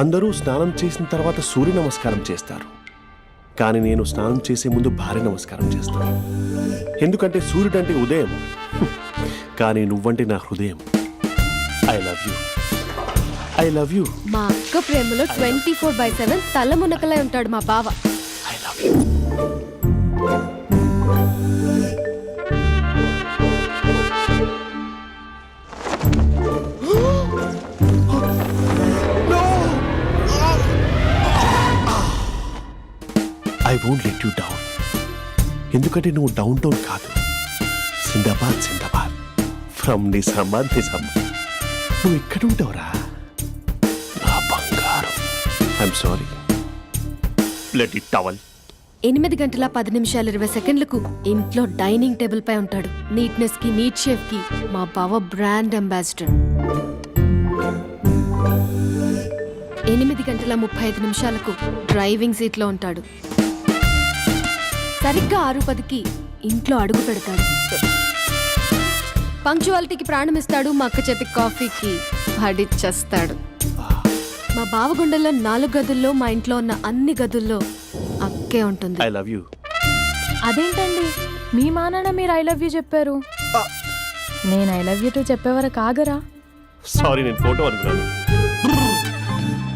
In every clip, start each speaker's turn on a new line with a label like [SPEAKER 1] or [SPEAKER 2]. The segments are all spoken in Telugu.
[SPEAKER 1] అందరూ స్నానం చేసిన తర్వాత సూర్య నమస్కారం చేస్తారు, కానీ నేను స్నానం చేసే ముందు భార్య నమస్కారం చేస్తాను. ఎందుకంటే సూర్యుడు అంటే ఉదయం, కానీ నువ్వంటే నా హృదయం. I love you, I love you.
[SPEAKER 2] మా అక్క ప్రేమలో 24/7 తల మునకలై ఉంటాడు మా బావ.
[SPEAKER 1] I love you. I won't let you down. ఎందుకంటే నువ్వు డౌన్ టౌన్ కాదు, జిందాబాద్ జిందాబాద్ ఫ్రమ్ నిజామాబాద్ నిజామాబాద్. నువ్వు ఇక్కడ ఉంటావురా నా బంగారం. I'm sorry. Let it towel.
[SPEAKER 2] 8 గంటల 10 నిమిషాలు 20 సెకండ్లకు ఇంట్లో డైనింగ్ టేబుల్ పై ఉంటాడు. నీట్నెస్ కి, నీట్ షేఫ్ కి మా బావ బ్రాండ్ అంబాసిడర్. 8 గంటల 35 నిమిషాలకు డ్రైవింగ్ సీట్ లో ఉంటాడు. సరిగ్గా 6:10కి ఇంట్లో అడుగు పెడతాడు. పంక్చువాలిటీకి ప్రాణం ఇస్తాడు. మా అక్క చేతి కాఫీకి పడిచ్చేస్తాడు. మా బావ గుండెల్లో 4 గదుల్లో, మా ఇంట్లో ఉన్న అన్ని గదుల్లో అక్కే ఉంటుంది.
[SPEAKER 1] I love you.
[SPEAKER 3] అదేంటండి మీ మా నాన్న మీరు ఐ లవ్ యూ చెప్పారు, నేను ఐ లవ్ యూ టు చెప్పేవరకు ఆగరా?
[SPEAKER 1] సారీ, నేను ఫోటో అనుకున్నాను.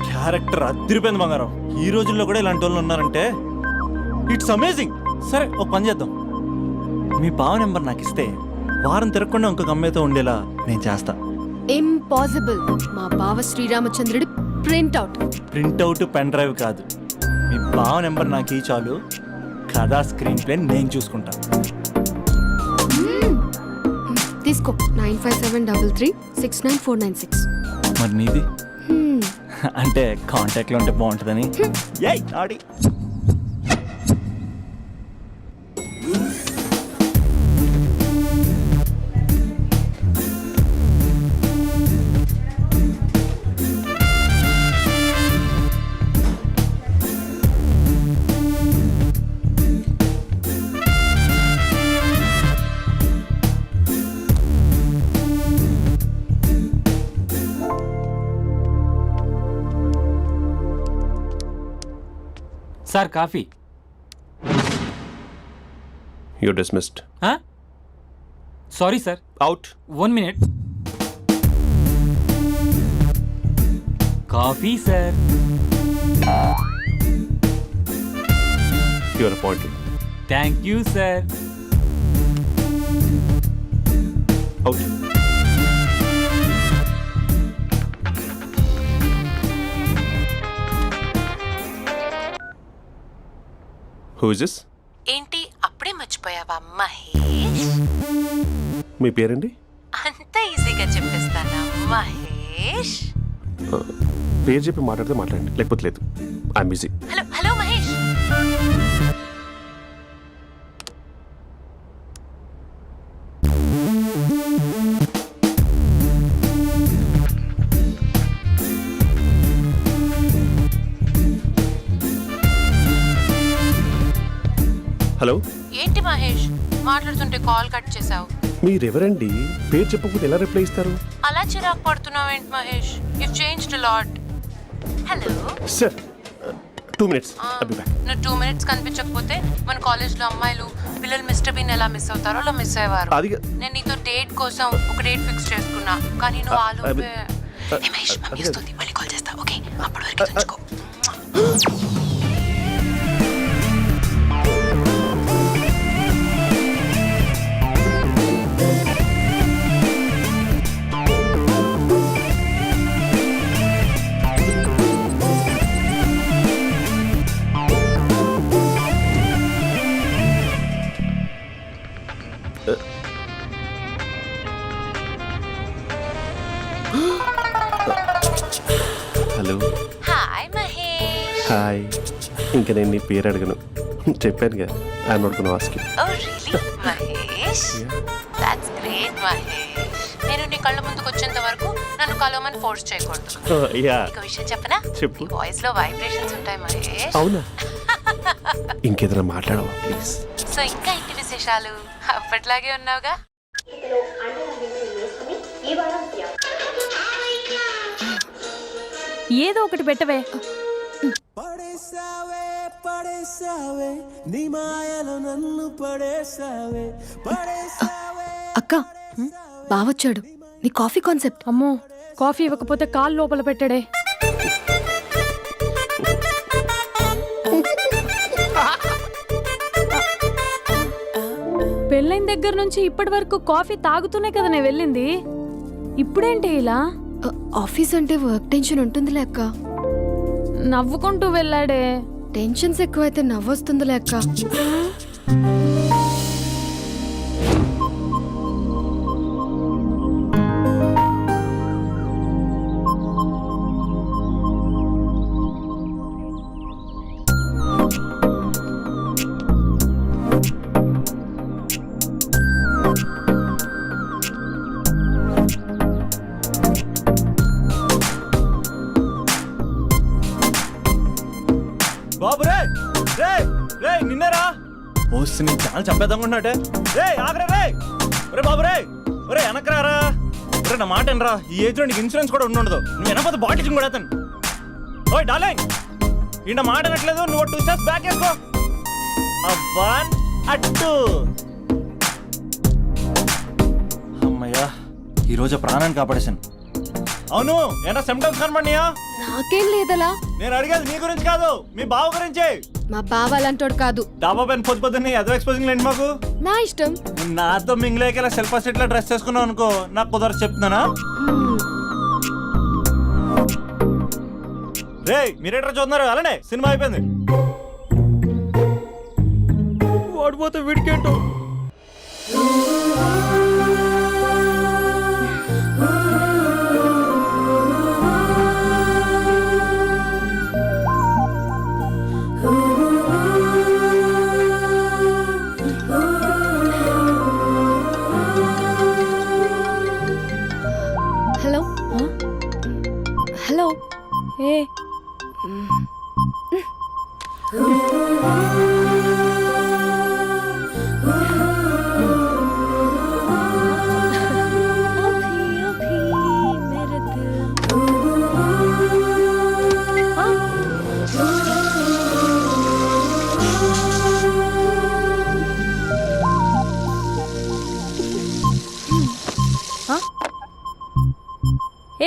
[SPEAKER 4] క్యారెక్టర్ అదిరిపోయింది బంగారం. ఈ రోజుల్లో కూడా ఇలాంటి వాళ్ళు ఉన్నారంటే ఇట్స్ అమేజింగ్. సరే ఒక పని చేద్దాం, మీ బావ నెంబర్ నాకు ఇస్తే వారం తిరగకుండా ఇంకొక అమ్మాయితో ఉండేలా నేను చేస్తా.
[SPEAKER 2] ఇంపాసిబుల్. మా బావ శ్రీరామచంద్రుడి ప్రింట్అవుట్.
[SPEAKER 4] ప్రింట్అవుట్ పెన్ డ్రైవ్ కాదు, మీ బావ నెంబర్ నాకు ఈ చాలు. కథా స్క్రీన్ ప్లే నేను చూసుకుంటా.
[SPEAKER 2] తీసుకో. 9573369496.
[SPEAKER 4] మరి నీది? అంటే కాంటాక్ట్లో ఉంటే బాగుంటుందని. ఏయ్ ఆడి
[SPEAKER 5] sir coffee.
[SPEAKER 1] You dismissed.
[SPEAKER 5] Sorry sir.
[SPEAKER 1] Out.
[SPEAKER 5] 1 minute. Coffee sir.
[SPEAKER 1] You are appointed.
[SPEAKER 5] Thank you sir.
[SPEAKER 1] Out. Who is this?
[SPEAKER 6] ఏంటి అప్పుడే మర్చిపోయావా మహేష్?
[SPEAKER 1] మీ పేరండి?
[SPEAKER 6] అంత ఈజీగా చెప్పేస్తానా మహేష్?
[SPEAKER 1] పేరు చెప్పి మాట్లాడితే మాట్లాడండి, లేకపోతే లేదు. I'm busy.
[SPEAKER 6] Hello hello Mahesh.
[SPEAKER 1] Hello.
[SPEAKER 6] ఏంటి మహేష్ మాట్లాడుతుంటే కాల్ కట్ చేసావు?
[SPEAKER 1] మీరెవరండి? పేరు చెప్పకపోతే ఎలా రిప్లై ఇస్తారు?
[SPEAKER 6] అలా చిరాకు పడుతున్నావు ఏంటి Mahesh? You changed a lot. Hello
[SPEAKER 1] sir, 2 minutes. I'll be back.
[SPEAKER 6] నువ్వు 2 minutes కనిపించకపోతే మన కాలేజ్లో అమ్మాయిలు పిల్లలు మిస్టర్ బీన్ ఎలా మిస్ అవుతారో అలా మిస్ అయ్యేవారు. నేను నీతో డేట్ కోసం ఒక డేట్ ఫిక్స్ చేసుకున్నా, కానీ నువ్వు ఆలోపే. మహేష్ మమ్మీ వస్తుంది, మళ్ళీ కాల్ చేస్తా. ఓకే, అప్పటి వరకు ఉంచుకో.
[SPEAKER 1] హలో.
[SPEAKER 6] హాయ్ మహేష్.
[SPEAKER 1] హాయ్. ఇంకా నేను నీ పేరు అడగను, చెప్పానుగా. I'm not gonna ask you.
[SPEAKER 6] Oh really Mahesh? That's great Mahesh. నేను నీ కళ్ళ ముందుకు వచ్చేంత వరకు నన్ను కలవమని ఫోర్స్ చేయకూడదు.
[SPEAKER 1] యా.
[SPEAKER 6] ఒక విషయం చెప్పనా?
[SPEAKER 1] చెప్పు.
[SPEAKER 6] నీ వాయిస్ లో వైబ్రేషన్స్ ఉంటాయి మహేష్.
[SPEAKER 1] అవునా? ఇంకేదైనా మాట్లాడవా ప్లీజ్?
[SPEAKER 6] సో ఇంకా ఇంటి విశేషాలు అప్పట్లాగే ఉన్నావుగా?
[SPEAKER 3] ఏదో ఒకటి పెట్టవే.
[SPEAKER 2] అక్క బావొచ్చాడు. నీ కాఫీ కాన్సెప్ట్.
[SPEAKER 3] అమ్మో, కాఫీ ఇవ్వకపోతే కాలు లోపల పెట్టడే. పెళ్ళైన దగ్గర నుంచి ఇప్పటి వరకు కాఫీ తాగుతూనే కదా నేను వెళ్ళింది. ఇప్పుడేంటి ఇలా?
[SPEAKER 2] ఆఫీస్ అంటే వర్క్ టెన్షన్ ఉంటుందిలే అక్క.
[SPEAKER 3] నవ్వుకుంటూ వెళ్ళాడే.
[SPEAKER 2] టెన్షన్స్ ఎక్కువైతే నవ్వొస్తుందిలే అక్క.
[SPEAKER 4] బాబు రే రే రే నిన్నరా వస్తు నేను చాలా చంపేద్దామనుకుంటున్నాటే. రే ఆగరా రే. ఒరే బాబు రే, ఒరే వెనకరారా. ఒరే నా మాట అనరా, ఈ ఏజ్ లో నీకు ఇన్సూరెన్స్ కూడా ఉండదు. నువ్వు వెనకపోతే బాటిల్ కూడా అతను. ఓయ్ డార్లింగ్, ఈయన మాట అనట్లేదు. నువ్వు 2 steps బ్యాక్ వేసుకో. అబ్బా అట్టు. అమ్మయ్యా, ఈరోజు ప్రాణాన్ని కాపాడేశాను. అవును, ఏనా సిమ్టమ్స్ కనబడినాయా?
[SPEAKER 2] నాకేం లేదలా.
[SPEAKER 4] నేను అడిగేది నీ గురించి కాదు, మీ బావ గురించి.
[SPEAKER 2] మా బావ అలాంటోడు కాదు.
[SPEAKER 4] డాబా పైన పొద్దు పొద్దున్నే అదో ఎక్స్పోజింగ్ లేండి మాకు.
[SPEAKER 2] నా ఇష్టం.
[SPEAKER 4] నాతో మింగిలేక ఇలా శిల్పా సెట్ లో డ్రెస్ చేసుకున్నావు అనుకో, నాకు కుదరదు చెప్తున్నానా. రే మీరేట్రా చూస్తున్నారు? అలానే సినిమా అయిపోయింది. వాడిపోతే వీడికేంటో.
[SPEAKER 2] Hello hello.
[SPEAKER 3] ఏ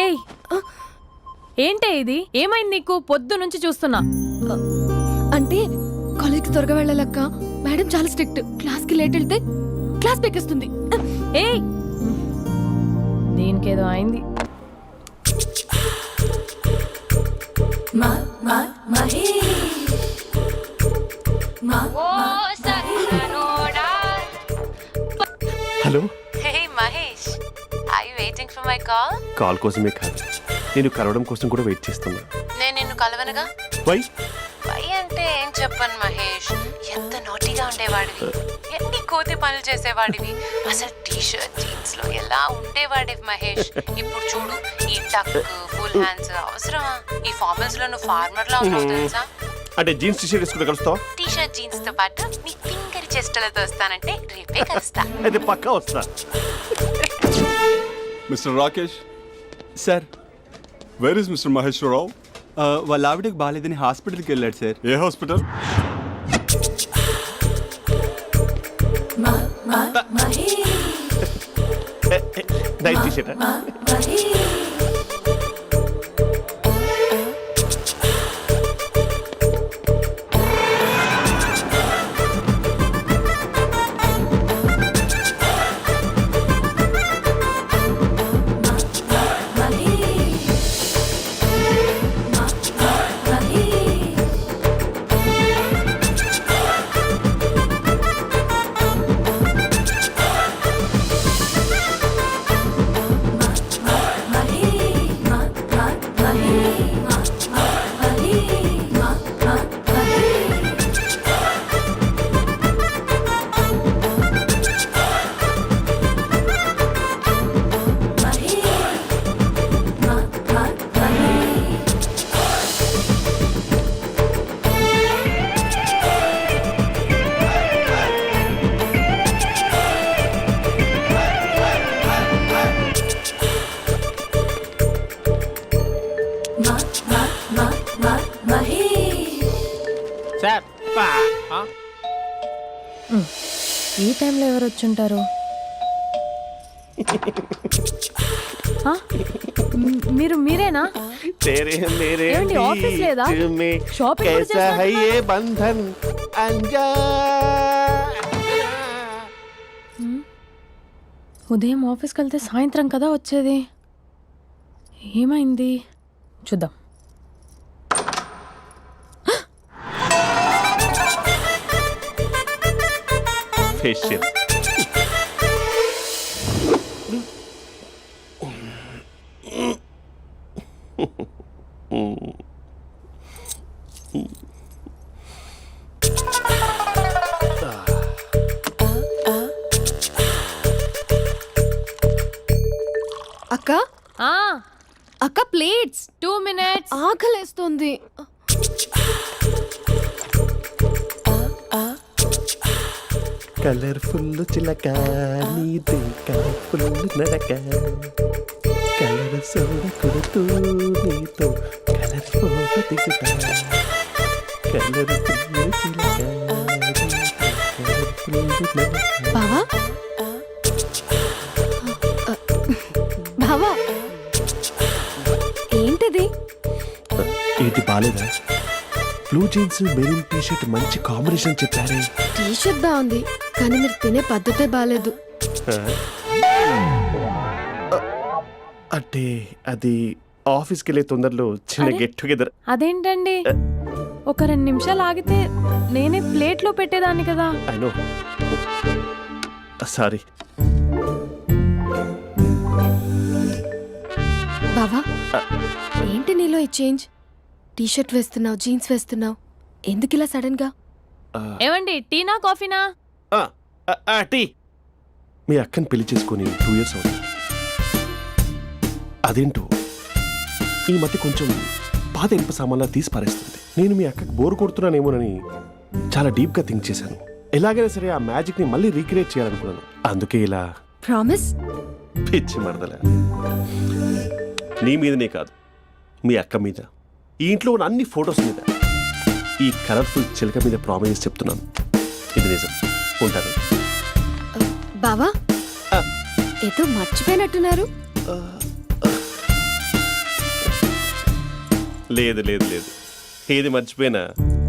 [SPEAKER 3] ఏయ్, ఏంటే ఇది? ఏమైంది నీకు? పొద్దు నుంచి చూస్తున్నా.
[SPEAKER 2] అంటే కాలేజ్కి త్వరగా వెళ్ళాలక్క. మేడం చాలా స్ట్రిక్ట్. క్లాస్కి లేట్ వెళ్తే క్లాస్ పెక్కేస్తుంది.
[SPEAKER 3] ఏయ్, దీనికేదో అయింది.
[SPEAKER 1] హలో.
[SPEAKER 6] Hey Mahesh, are you waiting for my call?
[SPEAKER 1] Call కోసమే కాదు, నేను కలవడం కోసం కూడా వెయిట్ చేస్తున్నా.
[SPEAKER 6] నేను నిన్ను కలవనుగా.
[SPEAKER 1] వై?
[SPEAKER 6] వై అంటే ఏం చెప్పను మహేష్. ఎంత నోటిగా ఉండేవాడివి, ఎన్ని కోతి పనులు చేసేవాడివి. అసలు టీ షర్ట్ జీన్స్ లో ఎలా ఉండేవాడివి మహేష్. ఇప్పుడు చూడు, ఈ టక్ ఫుల్ హ్యాండ్స్ అవసరమా? ఈ ఫార్మల్స్ లో నువ్వు ఫార్మర్ లా ఉన్నావు తెలుసా.
[SPEAKER 1] అంటే జీన్స్ టీషర్ట్ వేసుకుని కలుస్తావా?
[SPEAKER 6] టీ షర్ట్ జీన్స్ తో పాటు నీ ఫింగర్ చెస్టలతో వస్తానంటే రేపే కలుస్తా.
[SPEAKER 1] అయితే పక్కా వస్తా.
[SPEAKER 7] Mister Rakesh,
[SPEAKER 8] sir,
[SPEAKER 7] where is mister Maheswararao?
[SPEAKER 8] వాళ్ళ ఆవిడకి బాగాలేదని హాస్పిటల్కి వెళ్ళాడు సార్.
[SPEAKER 7] ఏ హాస్పిటల్?
[SPEAKER 1] Night t-shirt.
[SPEAKER 9] సార్
[SPEAKER 3] ఈ టైంలో ఎవరు వచ్చుంటారు? ఆ? మీరేనా?
[SPEAKER 1] तेरे मेरे
[SPEAKER 3] ఏమండి, ఆఫీస్ లేదా?
[SPEAKER 1] बीच में
[SPEAKER 3] షాపింగ్ కూడా
[SPEAKER 1] कैसा है
[SPEAKER 3] చేస్తున్నట్టున్నారు?
[SPEAKER 1] ये बंधन अंजा
[SPEAKER 3] ఉదయం ఆఫీస్కి వెళ్తే సాయంత్రం కదా వచ్చేది. ఏమైంది చూద్దాం.
[SPEAKER 1] फेशियल
[SPEAKER 2] అక్క
[SPEAKER 3] ఆ,
[SPEAKER 2] అక్క ప్లేట్స్
[SPEAKER 3] 2 minutes.
[SPEAKER 2] ఆకలేస్తుంది.
[SPEAKER 1] కలర్ఫుల్ చిలక నీది కలర్ఫుల్ నడక కలర్ సోడ కొడుతూ నీతో కలర్ ఫోటో దిగుతా కలర్ఫుల్ చిలక కలర్ఫుల్ నడక.
[SPEAKER 2] బావా బావా ఏంటిది?
[SPEAKER 1] ఏంటి బాలేదా? Blue jeans maroon T shirt మంచి కాంబినేషన్ చెప్పారే.
[SPEAKER 2] టీ షర్ట్ బాగుంది కానీ మీరు తినే పద్ధతే బాగాలేదు.
[SPEAKER 1] అంటే అది ఆఫీస్కి వెళ్ళే తొందరలో చిన్న
[SPEAKER 3] అరే?
[SPEAKER 1] Get together.
[SPEAKER 3] అదేంటండి, ఒక 2 నిమిషాలు ఆగితే నేనే ప్లేట్లో పెట్టేదాన్ని కదా.
[SPEAKER 1] I know, sorry.
[SPEAKER 2] బావా ఏంటి నీలో ఈ చేంజ్? టీ షర్ట్ వేస్తున్నావు, జీన్స్ వేస్తున్నావు, ఎందుకు ఇలా సడన్ గా?
[SPEAKER 3] ఏమండి, టీనా కాఫీనా?
[SPEAKER 1] టీ. మీ అక్కని పెళ్లి చేసుకుని 2 years అవుతుంది. అదేంటో ఈ మధ్య కొంచెం పాత ఇనుప సామాన్లా తీసి పారేస్తుంది. నేను మీ అక్కకి బోర్ కొడుతున్నానేమోనని చాలా డీప్ గా థింక్ చేశాను. ఎలాగైనా సరే ఆ మ్యాజిక్ ని మళ్ళీ రీక్రియేట్ చేయాలనుకున్నాను. అందుకే ఇలా.
[SPEAKER 2] ప్రామిస్?
[SPEAKER 1] పిచ్చి మరదల, నీ మీదనే కాదు, మీ అక్క మీద, ఈ ఇంట్లో ఉన్న అన్ని ఫొటోస్ మీద, ఈ కలర్ఫుల్ చిలక మీద ప్రామిస్ చెప్తున్నాను. ఇది నిజం. ఉంటాను.
[SPEAKER 2] బావా ఏదో మర్చిపోయినట్టున్నారు.
[SPEAKER 1] లేదు లేదు లేదు, ఏది మర్చిపోయినా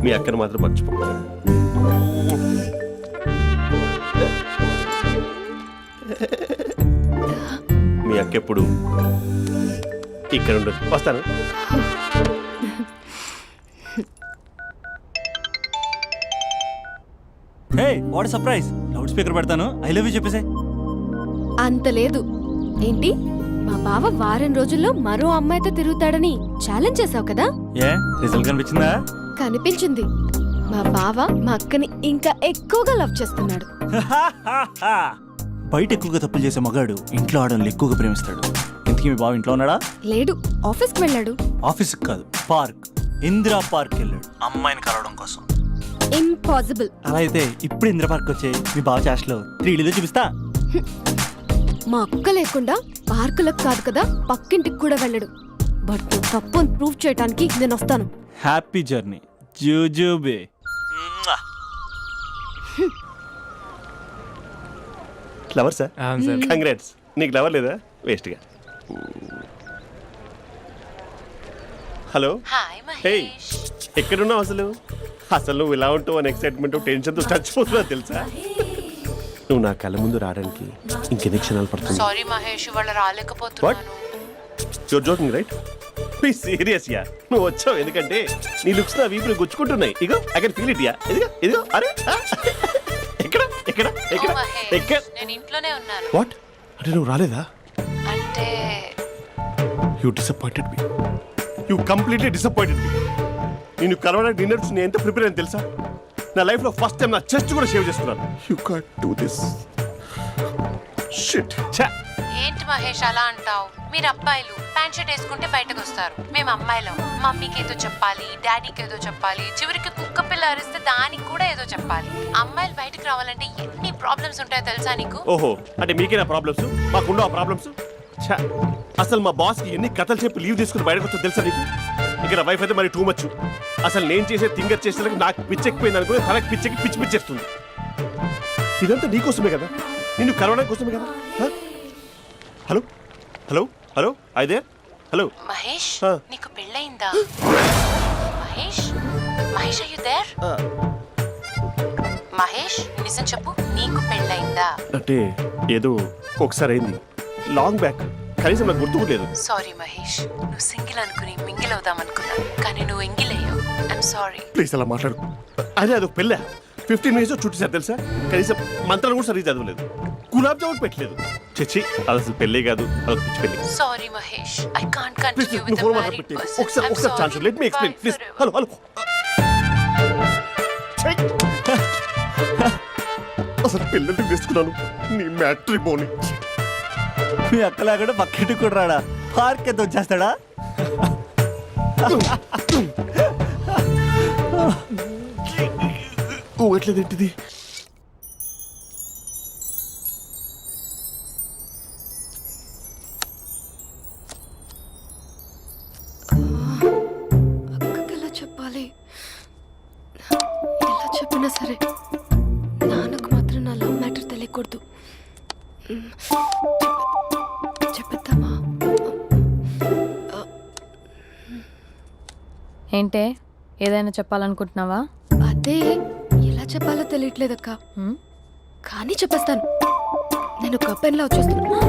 [SPEAKER 1] మీ అక్కను మాత్రం మర్చిపో. మీ అక్క ఎప్పుడు ఇక్కడ ఉండదు. వస్తాను.
[SPEAKER 4] Hey what surprise. Loud speaker పెడతాను, ఐ లవ్ యూ చెప్పేసే.
[SPEAKER 2] అంత లేదు. ఏంటి, మా బావ వారం రోజుల్లో మరో అమ్మాయితో తిరుగుతాడని ఛాలెంజ్ చేసావు కదా?
[SPEAKER 4] ఏ రిజల్ట్ కనిపించిందా?
[SPEAKER 2] కనిపించింది. మా బావ మా అక్కని ఇంకా ఎక్కువగా లవ్ చేస్తున్నాడు.
[SPEAKER 4] బయట ఎక్కువగా తప్పులు చేసే మగాడు ఇంట్లో ఆడవాళ్ళు ఎక్కువగా ప్రేమిస్తాడు. ఇంతకీ మీ బావ ఇంట్లో ఉన్నాడా?
[SPEAKER 2] లేడు, ఆఫీస్కి వెళ్ళాడు.
[SPEAKER 4] ఆఫీస్కి కాదు, పార్క్, ఇందిరా పార్క్ వెళ్ళాడు అమ్మాయిని కలవడం కోసం.
[SPEAKER 2] ఇంపాసిబుల్.
[SPEAKER 4] అలా అయితే ఇప్పుడు ఇందిరా పార్క్ వచ్చే మీ బావ చాష్లో 3Dలో చూపిస్తా.
[SPEAKER 2] మా అక్క లేకుండా పార్కులకు కాదు కదా పక్కింటికి కూడా వెళ్ళడు. బట్ నువ్వు తప్పు అని ప్రూవ్ చేయడానికి నేను వస్తాను.
[SPEAKER 4] హ్యాపీ జర్నీ జూజూబే.
[SPEAKER 1] Flower sir. కంగ్రాట్స్. నీకు లవర్ లేదా? వేస్ట్గా. హలో.
[SPEAKER 6] Hi
[SPEAKER 1] hey,
[SPEAKER 6] Mahesh.
[SPEAKER 1] ఎక్కడున్నావు అసలు? అసలు నువ్వు ఇలా ఉంటావు అని ఎక్సైట్మెంట్ టెన్షన్తో చచ్చిపోతున్నా తెలుసా? నువ్వు నా కళ్ళ ముందు రావడానికి ఇంకెన్ని క్షణాలు పడుతుంది?
[SPEAKER 6] సారీ మహేష్, ఇవాళ రాలేకపోతున్నాను.
[SPEAKER 1] Your joking right? Be serious ya. నువ్వు వచ్చావు ఎందుకంటే నీ లుక్స్ నా వీపుని గుచ్చుకుంటున్నాయి. ఇగో I can feel it ya. ఇదిగో ఇదిగో. అరే ఎక్కడ ఎక్కడ ఎక్కడ
[SPEAKER 6] ఓ మహేష్,
[SPEAKER 1] ఎక్కడ?
[SPEAKER 6] నేను ఇంట్లోనే ఉన్నాను.
[SPEAKER 1] వాట్ అంటే నువ్వు రాలేదా?
[SPEAKER 6] అంటే
[SPEAKER 1] you disappointed me. You completely disappointed me. నేను కరోనా డిన్నర్స్ నేను ఎంత ప్రిపేర్ అని తెలుసా? నా లైఫ్ లో ఫస్ట్ టైం నా చెస్ట్ కూడా షేవ్ చేసుకున్నాను. You can't do this shit.
[SPEAKER 6] ఏంటి మహేష్ అలా అంటావు? మీరు అబ్బాయిలు ప్యాంట్ షర్ట్ వేసుకుంటే బయటకు వస్తారు. మేము అమ్మాయిలం మమ్మీకి ఏదో చెప్పాలి, డాడీకి ఏదో చెప్పాలి, చివరికి కుక్క పిల్ల అరిస్తే దానికి కూడా ఏదో చెప్పాలి. అమ్మాయిలు బయటకు రావాలంటే ఎన్ని ప్రాబ్లమ్స్ ఉంటాయో తెలుసా నీకు?
[SPEAKER 1] ఓహో, అంటే మీకేనా ప్రాబ్లమ్స్? మాకుండవు ఆ ప్రాబ్లమ్స్? అసలు మా బాస్కి ఎన్ని కథలు చెప్పి లీవ్ తీసుకుని బయటకు వస్తా తెలుసా నీకు? ఇక నా వైఫ్ అయితే మరి టూ మచ్. అసలు నేను చేసే థింగర్ చేసేందుకు నాకు పిచ్చెక్కిపోయింది అనుకుని తనకి పిచ్చెక్కి పిచ్చి పిచ్చేస్తుంది. ఇదంతా నీకోసమే కదా, నిన్ను కరోనా కోసమే కదా. హ? హలో హలో హలో అయితే హలో.
[SPEAKER 6] మహేష్
[SPEAKER 1] ఆ.
[SPEAKER 6] నీకు పెళ్ళయిందా? Mahesh Mahesh are you there? మహేష్ నిజం చెప్పు, నీకు పెళ్ళయిందా?
[SPEAKER 1] అంటే ఏదో ఒకసారి అయింది, లాంగ్ బ్యాక్, కనీసం నాకు గుర్తు కూడా లేదు.
[SPEAKER 6] సారీ మహేష్, నువ్వు సింగిల్ అనుకుని మింగిల్ అవుదాం అనుకున్నా, కానీ నువ్వు ఎంగిల్ అయ్యావు. I'm sorry.
[SPEAKER 1] ప్లీజ్ అలా మాట్లాడు. అదే అదొక పెళ్ళ 15 మినిట్స్ చుట్టేసారు తెలుసా. కనీసం మంత్రాలు కూడా సరిగ్గా చదవలేదు, గులాబ్ జామున్ పెట్టలేదు. చచ్చి అది అసలు పెళ్ళే కాదు, అదొక పిచ్చి పెళ్ళి.
[SPEAKER 6] Sorry Mahesh, I can't
[SPEAKER 1] please
[SPEAKER 6] continue
[SPEAKER 1] నువ్వు
[SPEAKER 6] విత్
[SPEAKER 1] ఫోన్
[SPEAKER 6] ద
[SPEAKER 1] మాట్లాడి
[SPEAKER 6] మ్యారీడ్
[SPEAKER 1] పెట్టి
[SPEAKER 6] పర్సన్.
[SPEAKER 1] ఒకసారి chance let me explain please. Hello hello. అసలు పిల్లల్ని వేసుకున్నాను నీ మ్యాట్రీ బోని.
[SPEAKER 4] మీ అక్కలా కూడా పక్కింటి కూడా రాడా, పార్క్ ఎంత వచ్చేస్తాడా?
[SPEAKER 1] ఊగట్లేదేంటిది?
[SPEAKER 2] అక్కకి ఎలా చెప్పాలి? ఎలా చెప్పినా సరే నాన్నకు మాత్రం నా లవ్ మ్యాటర్ తెలియకూడదు. చెప్పేద్దామా?
[SPEAKER 3] ఏంటే ఏదైనా చెప్పాలనుకుంటున్నావా?
[SPEAKER 2] అదే ఎలా చెప్పాలో తెలియట్లేదక్క,
[SPEAKER 3] హ్మ్?
[SPEAKER 2] కానీ చెప్పేస్తాను. నేను ఒక పెన్లా వచ్చేస్తున్నా.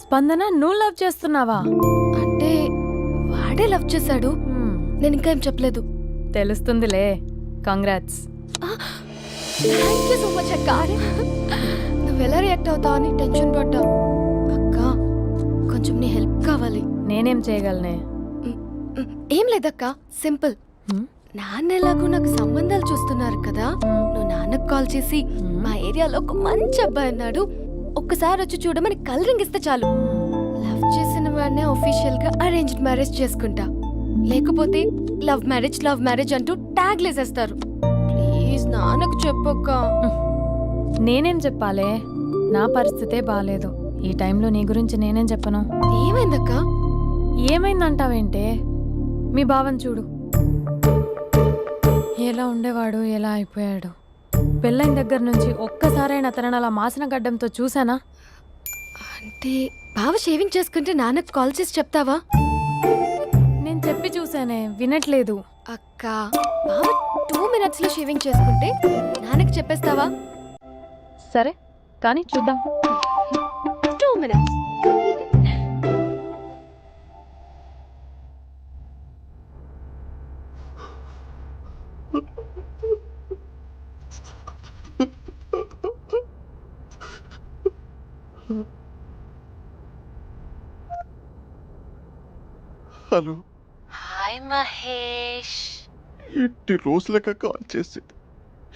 [SPEAKER 3] స్పందన నువ్వు లవ్ చేస్తున్నావా?
[SPEAKER 2] అంటే వాడే లవ్ చేశాడు,
[SPEAKER 3] హ్మ్.
[SPEAKER 2] నేను ఇంకా ఏం చెప్పలేదు.
[SPEAKER 3] తెలుస్తుందిలే. Congrats.
[SPEAKER 2] Thank you so much అక్క. నువ్వు ఎలా రియాక్ట్ అవుతావు అని టెన్షన్ పడ్డావు. అక్క కొంచెం నీ హెల్ప్ కావాలి.
[SPEAKER 3] నేనేం చేయగలనే?
[SPEAKER 2] ఏం లేదక్క, సింపుల్.
[SPEAKER 3] హ్మ్?
[SPEAKER 2] నాన్న ఎలాగో నాకు సంబంధాలు చూస్తున్నారు కదా, నువ్వు నాన్నకు కాల్ చేసి మా ఏరియాలో ఒక మంచి అబ్బాయి అన్నాడు, ఒక్కసారి వచ్చి చూడమని కలరింగ్ ఇస్తే చాలు. లవ్ చేసిన వాడినే ఒఫీషియల్ గా అరేంజ్డ్ మ్యారేజ్ చేసుకుంటా. లేకపోతే లవ్ మ్యారేజ్ అంటూ ట్యాగ్ లేసేస్తారు. ప్లీజ్ నాన్నకు చెప్పక్క.
[SPEAKER 3] నేనేం చెప్పాలే? నా పరిస్థితే బాలేదు. ఈ టైంలో నీ గురించి నేనేం చెప్పను?
[SPEAKER 2] ఏమైందక్క?
[SPEAKER 3] ఏమైందంటావేంటే? మీ బావని చూడు, ఎలా ఉండేవాడు, ఎలా అయిపోయాడు. పెళ్ళైన దగ్గర నుంచి ఒక్కసారైనా తనని అలా మాసిన గడ్డంతో చూసానా?
[SPEAKER 2] అంటే బావ షేవింగ్ చేసుకుంటే నాన్నకు కాల్ చేసి చెప్తావా?
[SPEAKER 3] నేను చెప్పి చూసానే, వినట్లేదు.
[SPEAKER 2] అక్క బావ 2 minutes లో షేవింగ్ చేసుకుంటే నాన్నకి చెప్పేస్తావా?
[SPEAKER 3] సరే కానీ చూద్దాం.
[SPEAKER 2] 2 minutes.
[SPEAKER 1] హలో.
[SPEAKER 6] హాయ్ మహేష్.
[SPEAKER 1] ఎన్ని రోజులుగా కాల్ చేసేది,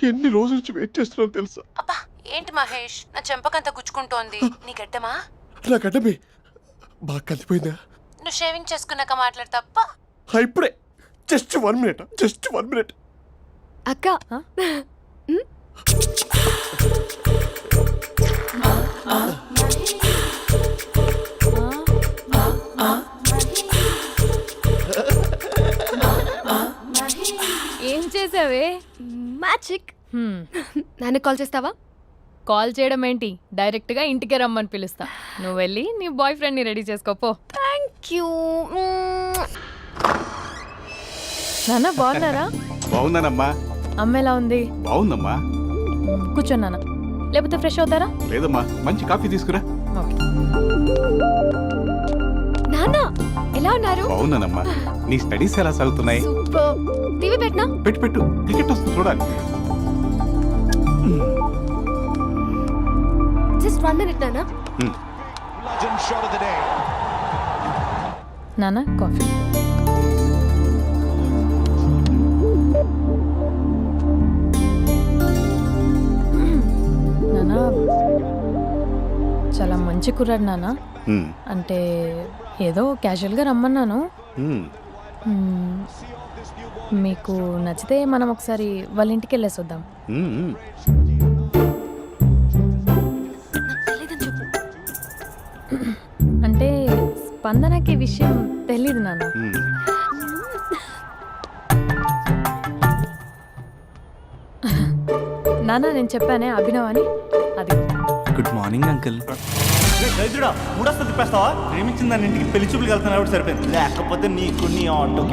[SPEAKER 1] ఎన్ని రోజుల నుంచి వెయిట్ చేస్తున్నావు తెలుసా?
[SPEAKER 6] అబ్బా ఏంటి మహేష్, నా చెంపకంత గుచ్చుకుంటోంది. నీ గడ్డమా?
[SPEAKER 1] నా గడ్డమే బాగా కలిపోయిందా?
[SPEAKER 6] నువ్వు షేవింగ్ చేసుకున్నాక మాట్లాడు తప్ప.
[SPEAKER 1] ఇప్పుడే జస్ట్ 1 minute, జస్ట్ 1 minute.
[SPEAKER 2] అక్క
[SPEAKER 3] ఆ? ఏం చేసావే?
[SPEAKER 2] మ్యాజిక్.
[SPEAKER 3] హ్మ్.
[SPEAKER 2] నాన్నకు కాల్ చేస్తావా?
[SPEAKER 3] కాల్ చేయడం ఏంటి, డైరెక్ట్గా ఇంటికే రమ్మని పిలుస్తా. నువ్వు వెళ్ళి నీ బాయ్ ఫ్రెండ్ని రెడీ చేసుకోపో.
[SPEAKER 2] Thank you.
[SPEAKER 3] నాన్న బాగున్నారా?
[SPEAKER 8] బాగున్నానమ్మా.
[SPEAKER 3] అమ్మ ఎలా ఉంది?
[SPEAKER 8] బాగుందమ్మా.
[SPEAKER 3] కూర్చోను నాన్న, లేకపోతే ఫ్రెష్ అవుతారా?
[SPEAKER 8] లేదమ్మా, మంచి కాఫీ తీసుకురా.
[SPEAKER 3] ఓకే.
[SPEAKER 2] నాన్న ఎలా ఉన్నారు?
[SPEAKER 8] బాగున్నానమ్మా. నీ స్టడీస్ ఎలా సాగుతున్నాయి?
[SPEAKER 2] సూపర్. టీవీ పెట్టనా?
[SPEAKER 8] పెట్టు పెట్టు, క్రికెట్ వస్తుంది చూడాలి.
[SPEAKER 2] జస్ట్ 1 minute నాన్న.
[SPEAKER 3] నాన్న కాఫీ. నాన్న చాలా మంచి కుర్రాడు నాన్న. అంటే ఏదో క్యాజువల్గా రమ్మన్నాను. మ్మ్. మీకు నచ్చితే మనం ఒకసారి వాళ్ళ ఇంటికి వెళ్ళేసి వద్దాం.
[SPEAKER 2] నాకు తెలీదని చెప్పు.
[SPEAKER 3] అంటే స్పందనకి ఈ విషయం తెలీదు నాన్న. నాన్న నేను చెప్పానే అభినవ్ అని అది
[SPEAKER 5] గుడ్ మార్నింగ్ అంకుల్.
[SPEAKER 4] రైతుడా మూడొస్తా తిప్పేస్తావా? ప్రేమించిన దాని ఇంటికి పెళ్లి చూపులు వెళ్తున్నా సరిపోయింది, లేకపోతే నీకు నీ ఆటో.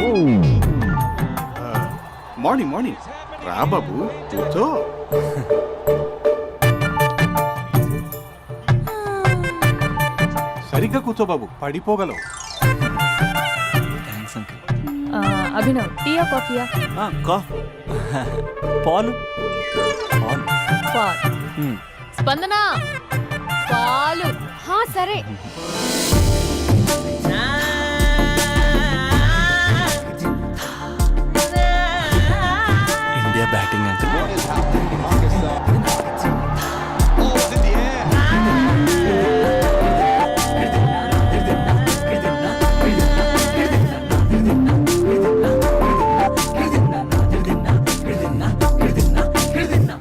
[SPEAKER 8] మార్నింగ్ మార్నింగ్ రా బాబు కూర్చో. సరిగ్గా కూర్చో బాబు, పడిపోగలవు.
[SPEAKER 5] Thanks uncle.
[SPEAKER 3] అభినవ్ టీయా కాఫీయా?
[SPEAKER 4] పాలు పాలు.
[SPEAKER 3] పాలు. స్పందన పాలు.
[SPEAKER 2] హా సరే.
[SPEAKER 5] India batting uncle.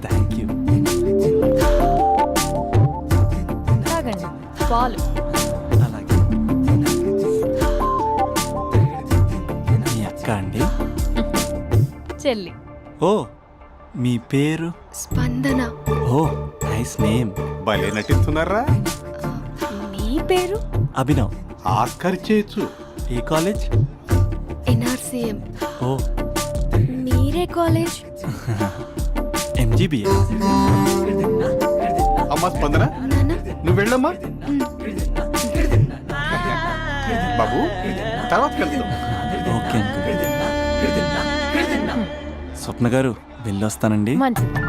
[SPEAKER 5] Thank you.
[SPEAKER 3] తాగండి పాలు.
[SPEAKER 5] అలాగే. మీ అక్క అండి?
[SPEAKER 3] చెల్లి.
[SPEAKER 5] ఓ మీ పేరు?
[SPEAKER 2] స్పందన.
[SPEAKER 5] ఓ నైస్ నేమ్.
[SPEAKER 8] భలే నటిస్తున్నారా?
[SPEAKER 2] మీ పేరు?
[SPEAKER 5] అభినవ్.
[SPEAKER 8] ఆస్కర్ చేయొచ్చు.
[SPEAKER 5] ఏ కాలేజ్?
[SPEAKER 2] ఎన్ఆర్సీఎం.
[SPEAKER 5] ఓ
[SPEAKER 2] మీరే కాలేజ్?
[SPEAKER 5] ఎంజీబీఏ.
[SPEAKER 8] అమ్మా స్పందన
[SPEAKER 2] నాన్న
[SPEAKER 8] నువ్వు వెళ్ళమ్మా. బాబు తర్వాత వెళ్తాం.
[SPEAKER 5] Okay uncle. స్వప్న గారు వెళ్ళొస్తానండి.
[SPEAKER 3] మంచిది.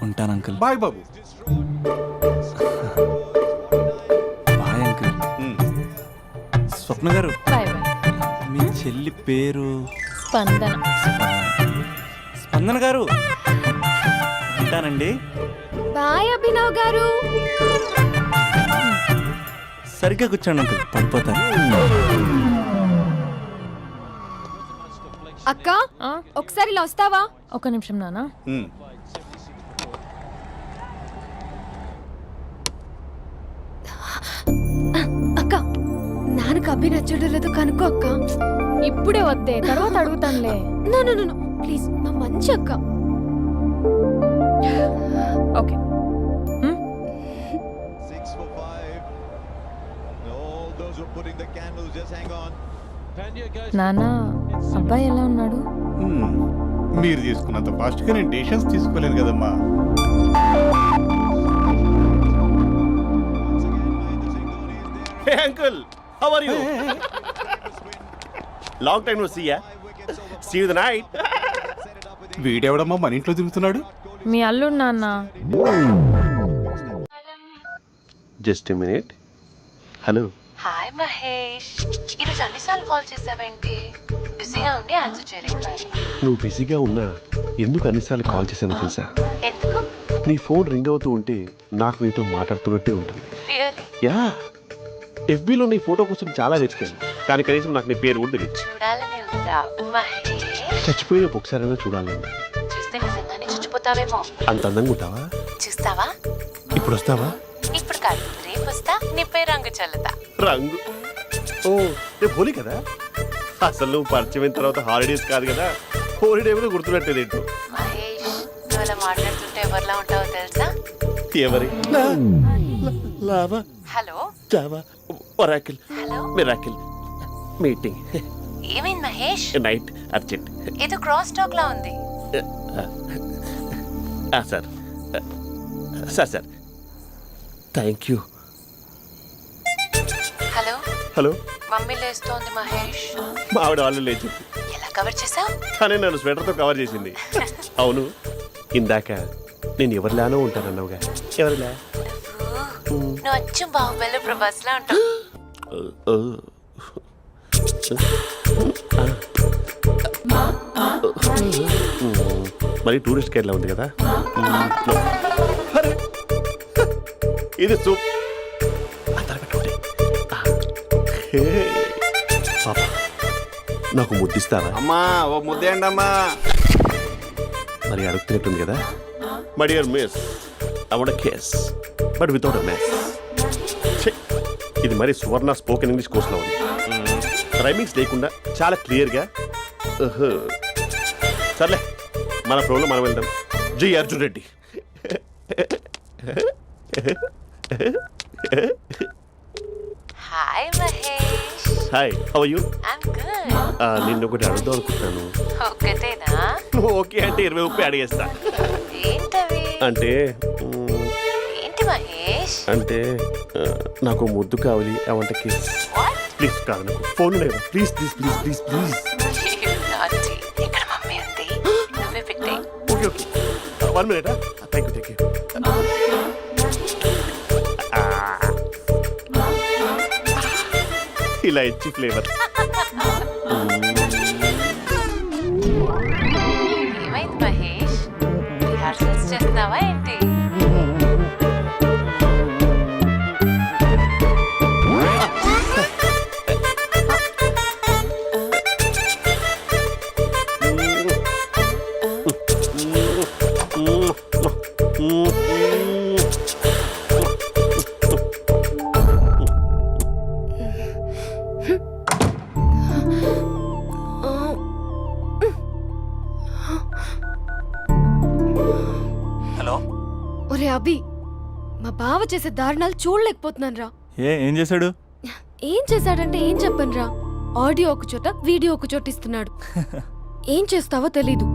[SPEAKER 5] ఉంటాను అంకుల్.
[SPEAKER 8] బాయ్ బాబు.
[SPEAKER 5] Bye uncle. స్వప్న గారు
[SPEAKER 3] బాయ్ బాయ్.
[SPEAKER 5] మీ చెల్లి పేరు?
[SPEAKER 3] స్పందన.
[SPEAKER 5] స్పందన గారు ఉంటానండి.
[SPEAKER 2] బాయ్ అభినవ్ గారు.
[SPEAKER 5] సరిగ్గా కూర్చోండి అంకుల్, పడిపోతాను.
[SPEAKER 2] అక్క
[SPEAKER 3] ఆ?
[SPEAKER 2] ఒకసారి ఇలా వస్తావా?
[SPEAKER 3] ఒక నిమిషం నాన్న.
[SPEAKER 2] అక్క నాన్నకు అభి నచ్చడం లేదో కనుక్కో అక్క.
[SPEAKER 3] ఇప్పుడే వద్దే, తర్వాత అడుగుతానులే.
[SPEAKER 2] నో నో నో ప్లీజ్, మా మంచి అక్క.
[SPEAKER 3] Okay.
[SPEAKER 9] 6 for 5. All those who are putting the candles, just hang on.
[SPEAKER 3] నాన్న అబ్బాయి ఎలా ఉన్నాడు?
[SPEAKER 8] మీరు తీసుకున్నంత ఫాస్ట్గా నేను డెసిషన్స్ తీసుకోలేను కదమ్మా.
[SPEAKER 1] Hey uncle, how are you? Long time no see ya. See you the night.
[SPEAKER 8] వీడెవడమ్మా మన ఇంట్లో తిరుగుతున్నాడు?
[SPEAKER 3] మీ అల్లుడు నాన్న.
[SPEAKER 1] Just a minute. Hello.
[SPEAKER 6] Hi Mahesh, ఈరోజు అన్నిసార్లు కాల్ చేసావేంటి? బిజీగా ఉండి ఆన్సర్ చేయలేదు.
[SPEAKER 1] నువ్వు బిజీగా ఉన్నా ఎందుకు అన్నిసార్లు కాల్ చేశానో తెలుసా?
[SPEAKER 6] ఎందుకు?
[SPEAKER 1] నీ ఫోన్ రింగ్ అవుతూ ఉంటే నాకు నీతో మాట్లాడుతున్నట్టే ఉంటుంది.
[SPEAKER 6] రియల్లీ?
[SPEAKER 1] యా, ఎఫ్బీలో నీ ఫోటో కోసం చాలా వెతికాను, కానీ కనీసం నాకు నీ పేరు కూడా తెలియదు.
[SPEAKER 6] చూడాలని ఉందా మహేష్?
[SPEAKER 1] చచ్చిపోయిన ఒకసారైనా చూడాలి.
[SPEAKER 6] చూస్తే నిజంగానే చచ్చిపోతావేమో.
[SPEAKER 1] అంత అందంగా ఉంటావా?
[SPEAKER 6] చూస్తావా?
[SPEAKER 1] ఇప్పుడు వస్తావా?
[SPEAKER 6] ఇప్పుడు కాదు, రేపు వస్తా, నీపై రంగు చల్లుతా.
[SPEAKER 1] రంగు? ఓ రేపు హోలీ కదా. అసలు నువ్వు పరిచయం అయిన తర్వాత హాలిడేస్ కాదు కదా, హోలిడే కూడా గుర్తున్నట్టేది ఏంటో.
[SPEAKER 6] మహేష్, నువ్వు అలా మాట్లాడుతుంటే ఎవరిలా ఉంటావో తెలుసా?
[SPEAKER 1] ఎవరి? Lava,
[SPEAKER 6] hello
[SPEAKER 1] Java, Oracle,
[SPEAKER 6] hello,
[SPEAKER 1] miracle, meeting,
[SPEAKER 6] ఏమైంది మహేష్?
[SPEAKER 1] Night, urgent.
[SPEAKER 6] ఏదో క్రాస్ టాక్ లా ఉంది.
[SPEAKER 1] Sir sir sir thank you.
[SPEAKER 6] Hello
[SPEAKER 1] hello,
[SPEAKER 6] mummy లేస్తోంది మహేష్.
[SPEAKER 1] మా ఆవిడ వాళ్ళు లేచి
[SPEAKER 6] ఎలా కవర్ చేసావు?
[SPEAKER 1] కానీ నన్ను స్వెటర్తో కవర్ చేసింది. అవును, ఇందాక నేను ఎవరిలానో ఉంటానన్నావుగా. ఎవరిలా?
[SPEAKER 6] నువ్వు అచ్చం బాహుబలి ప్రభాస్ లా ఉంటావు.
[SPEAKER 1] మరి టూరిస్ట్ గైడ్లా ఉంది కదా. అరే, ఇది సూప్. పాప, నాకు ముద్దిస్తారా?
[SPEAKER 8] అమ్మా ఓ ముద్దేయండి అమ్మా.
[SPEAKER 1] మరి అడుగుతున్నట్టుంది కదా. My dear miss, I want kiss but without a mess. ఇది మరి సువర్ణ స్పోకెన్ ఇంగ్లీష్ కోర్సులో ఉంది. రైమింగ్స్ లేకుండా చాలా క్లియర్గా. సర్లే, మన ఫ్లోలో మనం వెళ్దాం. జై Arjun Reddy.
[SPEAKER 6] Hi Mahesh.
[SPEAKER 1] Hi, how are you?
[SPEAKER 6] I'm good.
[SPEAKER 1] నిన్ను ఒకటి అడుగుదాం అనుకుంటున్నాను.
[SPEAKER 6] ఒకటేనా?
[SPEAKER 1] ఓకే అంటే 20 అడిగేస్తా.
[SPEAKER 6] ఏంటవి?
[SPEAKER 1] అంటే
[SPEAKER 6] ఏంటి మహేష్?
[SPEAKER 1] అంటే నాకు ముద్దు కావాలి. అవంటకి
[SPEAKER 6] వాట్?
[SPEAKER 1] ప్లీజ్ కాదు, నాకు ఫోన్ లేదు. Please please please please please.
[SPEAKER 6] నాటి ఇక్కడ మమ్మీ ఉంది, నువ్వే పెట్టే.
[SPEAKER 1] Okay okay, 1 minute. Thank you thank you. ఇలా ఇచ్చి ఫ్లేవర్.
[SPEAKER 6] ఏమైంది మహేష్? రిహార్సల్స్ చేస్తున్నావా ఏంటి?
[SPEAKER 5] హలో.
[SPEAKER 2] ఒరే అభి, మా బావ చేసే దారుణాలు చూడలేకపోతున్నాను రా.
[SPEAKER 4] ఏం చేశాడు?
[SPEAKER 2] ఏం చేశాడంటే ఏం చెప్పను రా. ఆడియో ఒక చోట, వీడియో ఒక చోట ఇస్తున్నాడు. ఏం చేస్తావో తెలీదు.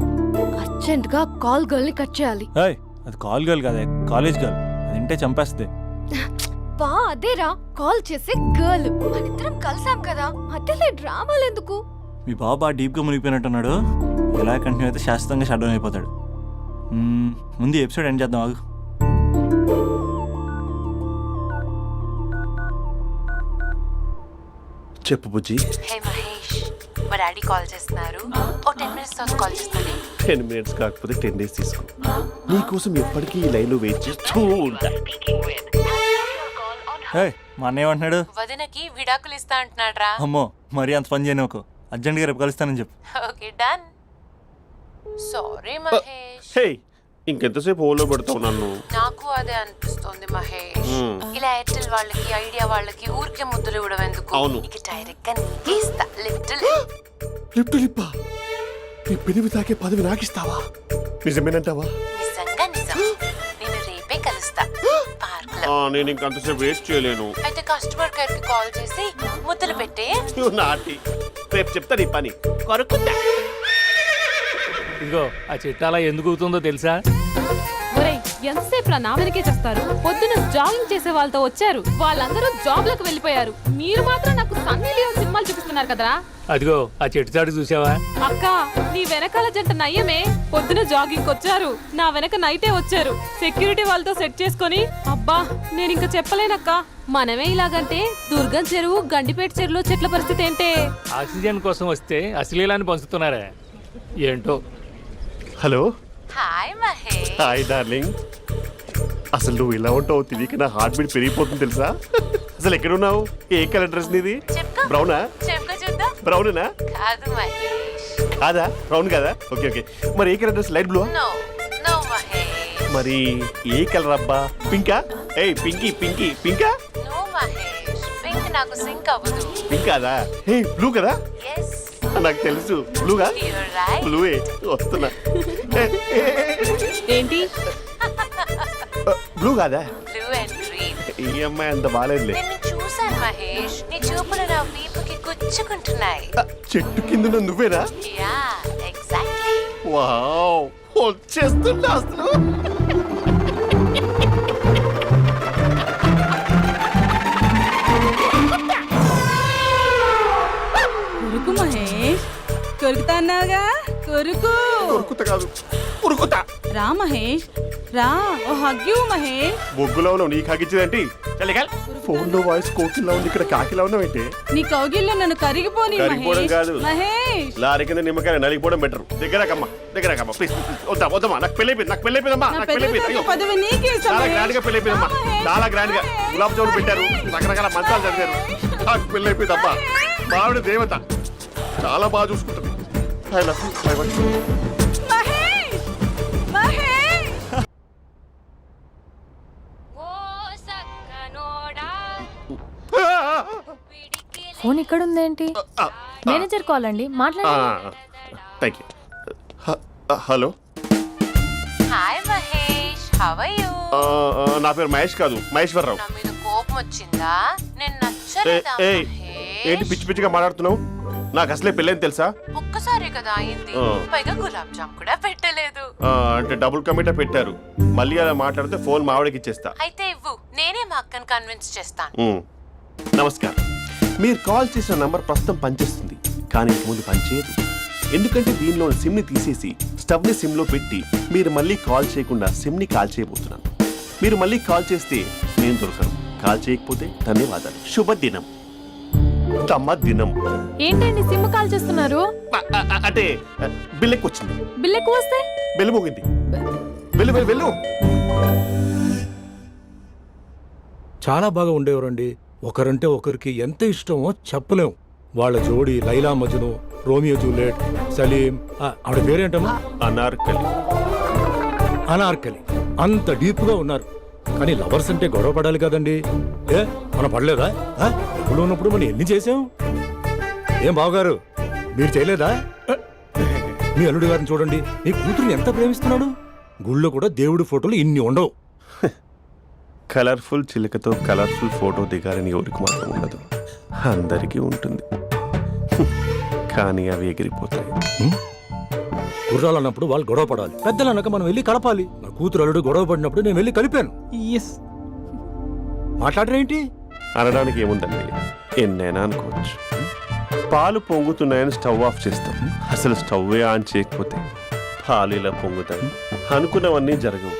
[SPEAKER 2] అర్జెంట్ గా కాల్ గర్ల్ ని కట్ చేయాలి.
[SPEAKER 4] ఏయ్, అది కాల్ గర్ల్ కాదే, కాలేజ్ గర్ల్. అది వింటే చంపేస్తుంది.
[SPEAKER 2] బా అదేరా, కాల్ చేసే గర్ల్. మనిద్దరం కలిసాం కదా, మధ్యలో డ్రామాలు ఎందుకు?
[SPEAKER 4] మీ బాబు బాగా డీప్గా మునిగిపోయినట్టున్నాడు. ఎలా కంటిన్యూ అయితే శాశ్వతంగా షట్ డౌన్ అయిపోతాడు. ముందు ఎపిసోడ్ ఎండ్ చేద్దాం ఆగు.
[SPEAKER 1] చెప్పు బుజ్జి.
[SPEAKER 6] హే మహేష్, మా డాడీ కాల్ చేస్తున్నారు. ఓ 10 minutes తర్వాత కాల్ చేస్తాను.
[SPEAKER 1] 10 minutes కాకపోతే 10 days తీసుకో. నీకోసం ఎప్పటికీ ఈ లైన్లో వెయిట్ చేస్తూ ఉంటా.
[SPEAKER 4] ఏయ్, మా అన్నయ్య ఏమంటున్నాడు?
[SPEAKER 6] వదినకి విడాకులు ఇస్తా అంటున్నాడు రా.
[SPEAKER 4] అమ్మో, మరీ అంత పని చేయను. ఒక అర్జెంట్గా రేపు కలుస్తానని చెప్పు.
[SPEAKER 6] Okay done. సారీ మహేష్.
[SPEAKER 1] హే, ఇంకెంతసేపు హోల్లో పెడతావు నన్ను?
[SPEAKER 6] నాకు అదే అనిపిస్తుంది మహేష్. ఇలా ఎయిర్టెల్ వాళ్ళకి, ఐడియా వాళ్ళకి ఊరికే ముద్దులు ఇవ్వడం ఎందుకు?
[SPEAKER 1] అవును.
[SPEAKER 6] ఇక డైరెక్ట్ గా నీకే ఇస్తా. లిటిల్
[SPEAKER 1] లిప్ టు లిప్పా? నీ పెనివి తాకే పదవి నాకిస్తావా? నిజమేనంటావా?
[SPEAKER 6] నిజంగా నిజం. నేను రేపే కలుస్తా పార్క్ లో.
[SPEAKER 1] నేను ఇంకంతసేపు వెయిట్ చేయలేను.
[SPEAKER 6] అయితే కస్టమర్ కేర్ కి కాల్ చేసి ముద్దులు పెట్టే.
[SPEAKER 1] నాటి రేపు చెప్తా నీ పని. కొరుకుంటా.
[SPEAKER 10] ఇదిగో ఆ చెట్టు అలా ఎందుకు అవుతుందో తెలుసా?
[SPEAKER 3] ఒరేయ్, ఎంతసేపు నా వెనకే చేస్తారు? పొద్దున జాగింగ్ చేసే వాళ్ళతో వచ్చారు, వాళ్ళందరూ జాబ్లకు వెళ్ళిపోయారు. మీరు మాత్రం నాకు సన్నీ లియోన్ సినిమాలు చూపిస్తున్నారు కదరా.
[SPEAKER 10] అదిగో ఆ చెట్టు చాటు చూసావా?
[SPEAKER 3] అక్క, నీ వెనకాల జంట నయ్యమే. పొద్దున జాగింగ్ వచ్చారు, నా వెనక నైటే వచ్చారు. సెక్యూరిటీ వాళ్ళతో సెట్ చేసుకొని, అబ్బా నేను ఇంకా చెప్పలేనక్క. మనమే ఇలాగంటే దుర్గం చెరువు, గండిపేట చెరువులో చెట్ల పరిస్థితి ఏంటే?
[SPEAKER 10] ఆక్సిజన్ కోసం వస్తే అశ్లీలాన్ని పంచుతున్నారా ఏంటో.
[SPEAKER 1] Hello.
[SPEAKER 6] Hi Mahesh.
[SPEAKER 1] Hi darling. అసలు నువ్వు ఇలా ఉంటావు తెలియక నా హార్ట్ బీట్ పెరిగిపోతుంది తెలుసా? అసలు ఎక్కడున్నావు? ఏ కలర్ డ్రెస్ నీది?
[SPEAKER 6] చెప్పుకో.
[SPEAKER 1] బ్రౌనా?
[SPEAKER 6] చెప్పుకో చూద్దాం.
[SPEAKER 1] బ్రౌనేనా?
[SPEAKER 6] కాదు మహేష్.
[SPEAKER 1] కాదా? బ్రౌన్ కదా? Okay okay. మరి ఏ colour dress? Light blue?
[SPEAKER 6] No no Mahesh.
[SPEAKER 1] మరి ఏ కలర్ అబ్బా? పింకా? ఏయ్ పింకీ పింకీ పింకా?
[SPEAKER 6] నో మహేష్, పింక్ నాకు సింక్ అవ్వదు.
[SPEAKER 1] పింక్ కాదా? ఏ బ్లూ కదా?
[SPEAKER 6] ఎస్,
[SPEAKER 1] నాకు తెలుసు. బ్లూగా?
[SPEAKER 6] You're right.
[SPEAKER 1] బ్లూవే వస్తున్నా.
[SPEAKER 3] ఏంటి?
[SPEAKER 1] బ్లూ కాదా?
[SPEAKER 6] Blue and green.
[SPEAKER 1] ఈ అమ్మాయి అంత బాగాలేదులే.
[SPEAKER 6] నిన్ను చూశాను మహేష్, నీ చూపులు నా వీపుకి గుచ్చుకుంటున్నాయి.
[SPEAKER 1] చెట్టు కింద నువ్వేనా?
[SPEAKER 6] Yeah exactly.
[SPEAKER 1] వావ్, వచ్చేస్తున్నా అసలు.
[SPEAKER 11] కొరుకు మహేష్, కొరుకుతా అన్నావుగా, కొరుకు.
[SPEAKER 1] ఉరుకుతా కాదు, ఉరుకుతా.
[SPEAKER 11] రా మహేష్, రా. ఓ హగ్గు మహేష్.
[SPEAKER 1] బొగ్గులో ఉన్నావు, నీకు హగించదేంటి? ఫోన్ లో వాయిస్ కోకిలా ఉంది, ఇక్కడ కాకిలా ఉన్నావేంటి?
[SPEAKER 11] నీ కౌగిల్లో నన్ను కరిగిపోని
[SPEAKER 1] కరిగిపోవడం
[SPEAKER 11] మహేష్.
[SPEAKER 1] కాదు.
[SPEAKER 11] మహేష్,
[SPEAKER 1] లారీ కింద నిమ్మకాయ నలిగిపోవడం బెటర్. దగ్గరకమ్మా దగ్గరకమ్మా ప్లీజ్. వద్దా వద్దమ్మా, నాకు పెళ్ళైపోయింది, నాకు పెళ్ళైపోయిందమ్మా,
[SPEAKER 11] నా
[SPEAKER 1] నాకు పెళ్ళైపోయింది. అయ్యో,
[SPEAKER 11] పదవి నీకే ఇస్తా
[SPEAKER 1] చాలా
[SPEAKER 11] మహేష్.
[SPEAKER 1] గ్రాండ్ గా పెళ్ళైపోయిందమ్మా, చాలా గ్రాండ్ గా. గులాబ్ జామున్ పెట్టారు, రకరకాల మంచాలు చదివారు. నాకు పెళ్ళైపోయిందమ్మా. మావిడ దేవత, చాలా బాగా చూసుకుంటుంది. I love you, I want you.
[SPEAKER 11] Mahesh, Mahesh.
[SPEAKER 3] Phone ఇక్కడ ఉందేంటి? మేనేజర్ కాల్ అండి, మాట్లాడండి.
[SPEAKER 1] Thank you. Hello.
[SPEAKER 6] Hi how are you?
[SPEAKER 1] నా పేరు మహేష్ కాదు, మహేశ్వరరావు.
[SPEAKER 6] నా మీద కోపం వచ్చిందా? నేను
[SPEAKER 1] ఏయ్,
[SPEAKER 6] నచ్చలేదా
[SPEAKER 1] ఏయ్, ఏంటి పిచ్చి పిచ్చిగా మాట్లాడుతున్నావు? నాకు అసలే పెళ్ళని తెలుసా?
[SPEAKER 6] ఒక్కసారి కదా అయింది, పైగా గులాబ్ జామ్ కూడా పెట్టలేదు.
[SPEAKER 1] అంటే డబుల్ కమిటా పెట్టారు. మళ్ళీ అలా మాట్లాడితే ఫోన్ మావిడకి ఇచ్చేస్తా.
[SPEAKER 6] అయితే ఇవ్వు, నేనే మా అక్కని కన్విన్స్ చేస్తాను.
[SPEAKER 1] నమస్కారం. మీరు కాల్ చేసిన నంబర్ ప్రస్తుతం పనిచేస్తుంది, కానీ ఇంక ముందు పనిచేయదు. ఎందుకంటే దీనిలో సిమ్ని తీసేసి స్టవ్ని సిమ్లో పెట్టి మీరు మళ్ళీ కాల్ చేయకుండా సిమ్ని కాల్ చేయబోతున్నాను. మీరు మళ్ళీ కాల్ చేస్తే నేను దొరకను, కాల్ చేయకపోతే ధన్యవాదాలు. శుభదినం. తమ దినం.
[SPEAKER 3] ఏంటండి సిమ్ కాల్ చేస్తున్నారు?
[SPEAKER 1] అంటే బిల్ ఎక్కువ వచ్చింది.
[SPEAKER 3] బిల్ ఎక్కువ వస్తే
[SPEAKER 1] బెల్లు మోగింది. వెళ్ళు వెళ్ళు వెళ్ళు.
[SPEAKER 10] చాలా బాగా ఉండేవారండి. ఒకరంటే ఒకరికి ఎంత ఇష్టమో చెప్పలేం. వాళ్ళ జోడి లైలా మజ్ను, రోమియో జూలియట్, సలీం, ఆవిడ పేరేంటమ్మా?
[SPEAKER 1] అనార్కలి.
[SPEAKER 10] అనార్కలి. అంత డీప్ గా ఉన్నారు. కానీ లవర్స్ అంటే గొడవ పడాలి కదండి. ఏ మనం పడలేదా? ఎప్పుడు ఉన్నప్పుడు మనం ఎన్ని చేసాం? ఏం బావగారు, మీరు చేయలేదా? మీ అల్లుడి గారిని చూడండి, మీ కూతురుని ఎంత ప్రేమిస్తున్నాడు. గుళ్ళో కూడా దేవుడి ఫోటోలు ఇన్ని ఉండవు.
[SPEAKER 1] కలర్ఫుల్ చిలుకతో కలర్ఫుల్ ఫోటో దిగాలని ఎవరికి మాత్రం ఉండదు, అందరికీ ఉంటుంది. కానీ అవి ఎగిరిపోతాయి.
[SPEAKER 10] గుర్రాలు అన్నప్పుడు వాళ్ళు గొడవ పడాలి, పెద్దలు అన్నాక మనం వెళ్ళి కలపాలి. నా కూతురు అల్లుడు గొడవ పడినప్పుడు నేను వెళ్ళి కలిపాను. మాట్లాడరేంటి?
[SPEAKER 1] అనడానికి ఏముందండి, ఎన్నైనా అనుకోవచ్చు. పాలు పొంగుతున్నాయని స్టవ్ ఆఫ్ చేస్తాం, అసలు స్టవ్వే ఆన్ చేయకపోతే పాలు ఇలా పొంగుతాయి. అనుకున్నవన్నీ జరగవు,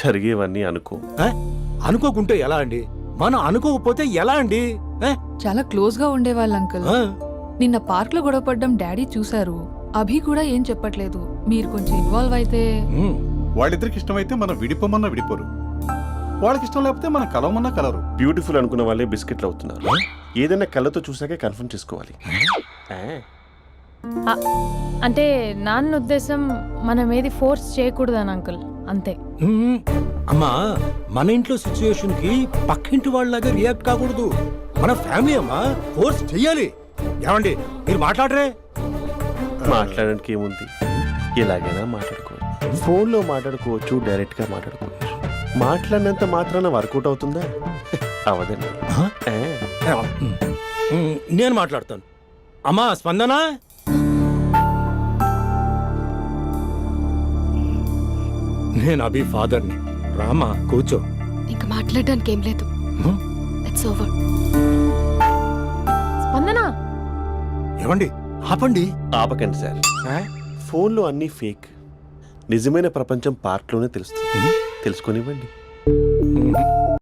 [SPEAKER 1] జరిగేవన్నీ అనుకో.
[SPEAKER 10] అనుకోకుంటే ఎలా అండి? మనం అనుకోకపోతే ఎలా అండి?
[SPEAKER 11] చాలా క్లోజ్ గా ఉండేవాళ్ళు అంకుల్. నిన్న పార్క్ లో గొడవపడ్డం డాడీ చూశారు. అభి కూడా ఏం చెప్పట్లేదు. మీరు కొంచెం ఇన్వాల్వ్ అయితే.
[SPEAKER 8] వాళ్ళిద్దరికి ఇష్టమైతే మనం విడిపోమన్నా విడిపోరు, వాళ్ళకి ఇష్టం లేకపోతే మనం కలవమన్నా కలరు.
[SPEAKER 1] బ్యూటిఫుల్ అనుకున్న వాళ్ళే బిస్కెట్లు అవుతున్నారు. ఏదైనా కళ్ళతో చూసాకే కన్ఫర్మ్ చేసుకోవాలి.
[SPEAKER 3] అంటే నాన్న ఉద్దేశం మనం ఏది ఫోర్స్ చేయకూడదని అంకుల్, అంతే.
[SPEAKER 10] అమ్మా, మన ఇంట్లో సిచ్యుయేషన్ కి పక్కింటి వాళ్ళలాగా రియాక్ట్ కాకూడదు. మన ఫ్యామిలీ అమ్మా, ఫోర్స్ చెయ్యాలి. ఏమండి మీరు మాట్లాడరే?
[SPEAKER 1] మాట్లాడడానికి ఏముంది, ఎలాగైనా మాట్లాడుకోవచ్చు. ఫోన్లో మాట్లాడుకోవచ్చు, డైరెక్ట్గా మాట్లాడుకోవచ్చు. మాట్లాడినంత మాత్రాన వర్కౌట్ అవుతుందా? అవదండి.
[SPEAKER 10] నేను మాట్లాడతాను. అమ్మా స్పందన, నేను అభి ఫాదర్ని. రామా కూర్చో.
[SPEAKER 2] ఇంకా మాట్లాడడానికి ఏం లేదు. It's over.
[SPEAKER 3] స్పందన,
[SPEAKER 10] ఏమండి ఆపండి.
[SPEAKER 1] ఆపకండి సార్. ఫోన్లో అన్నీ ఫేక్, నిజమైన ప్రపంచం పార్ట్లోనే తెలుస్తుంది. తెలుసుకొనివ్వండి.